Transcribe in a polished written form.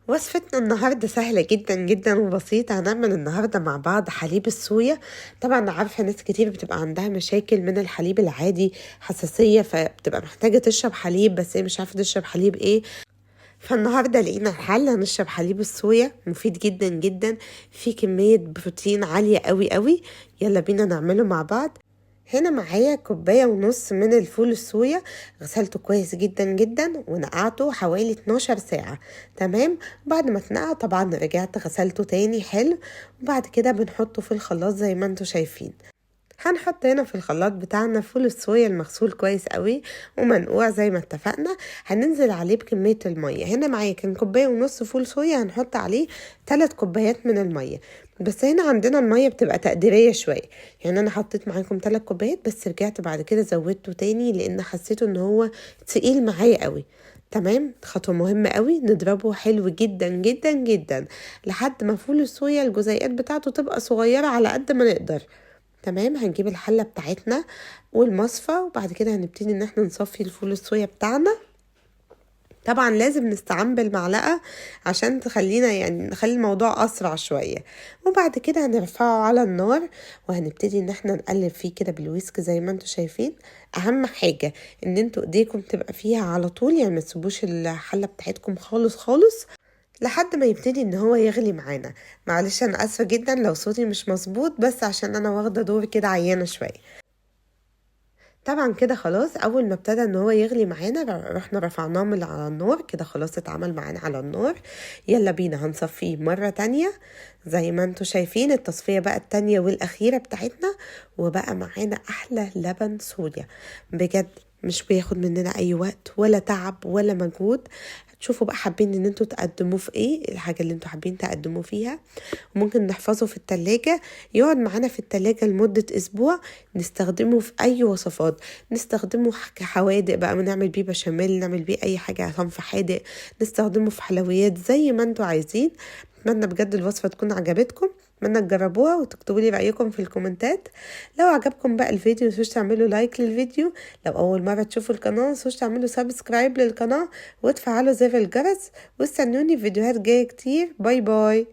وصفتنا النهاردة سهلة جدا جدا وبسيطة. هنعمل النهاردة مع بعض حليب الصويا. طبعا عارفة ناس كتير بتبقى عندها مشاكل من الحليب العادي، حساسية، فبتبقى محتاجة تشرب حليب بس هي مش عارفة تشرب حليب ايه. فالنهاردة لقينا الحل، هنشرب حليب الصويا، مفيد جدا جدا، فيه كمية بروتين عالية قوي قوي. يلا بينا نعمله مع بعض. هنا معايا 1.5 كوب من الفول الصويا، غسلته كويس جدا جدا ونقعته حوالي 12 ساعة. تمام. بعد ما اتنقع طبعا رجعت غسلته تاني حلو، وبعد كده بنحطه في الخلاط زي ما انتوا شايفين. هنحط هنا في الخلاط بتاعنا فول الصويا المغسول كويس قوي ومنقوع زي ما اتفقنا. هننزل عليه بكمية المية. هنا معايا كان 1.5 كوب فول صويا، هنحط عليه 3 كوبايات من المية. بس هنا عندنا المية بتبقى تقديرية شوية، يعني انا حطيت معاكم 3 كوبايات بس رجعت بعد كده زودته تاني لان حسيته ان هو تقيل معايا قوي. تمام. خطوة مهمة قوي، نضربه حلو جدا جدا جدا لحد ما فول الصويا الجزيئات بتاعته تبقى صغيرة على قد ما نقدر. تمام. هنجيب الحلة بتاعتنا والمصفى، وبعد كده هنبتدي ان احنا نصفي الفول الصويا بتاعنا. طبعا لازم نستعمل بالمعلقة عشان تخلينا يعني نخلي الموضوع اسرع شوية. وبعد كده هنرفعه على النار وهنبتدي ان احنا نقلب فيه كده بالويسك زي ما انتوا شايفين. اهم حاجة ان انتوا ايديكم تبقى فيها على طول، يعني ما تسيبوش الحلة بتاعتكم خالص خالص لحد ما يبتدي ان هو يغلي معانا. معلش انا اسفة جدا لو صوتي مش مظبوط، بس عشان انا واخدة دور كده عيانة شوية. طبعا كده خلاص، اول ما ابتدى ان هو يغلي معانا رحنا رفعناه من على النار كده، خلاص اتعمل معانا على النار. يلا بينا هنصفيه مرة تانية زي ما انتوا شايفين، التصفية بقى التانية والاخيرة بتاعتنا. وبقى معانا احلى لبن صويا بجد، مش بياخد مننا اي وقت ولا تعب ولا مجهود. تشوفوا بقى حابين ان انتوا تقدموه في ايه، الحاجة اللي انتوا حابين تقدموه فيها. وممكن نحفظه في التلاجة، يقعد معانا في التلاجة لمدة اسبوع. نستخدمه في اي وصفات، نستخدمه كحوادق بقى، نعمل بيه بشاميل، نعمل بيه اي حاجة صنف حادق، نستخدمه في حلويات زي ما انتوا عايزين. اتمنى بجد الوصفة تكون عجبتكم، اتمنى تجربوها وتكتبوا لي رأيكم في الكومنتات. لو عجبكم بقى الفيديو متنسوش تعملوا لايك للفيديو. لو اول مرة تشوفوا القناة متنسوش تعملوا سبسكرايب للقناة وتفعلوا زر الجرس، واستنوني في فيديوهات جاية كتير. باي باي.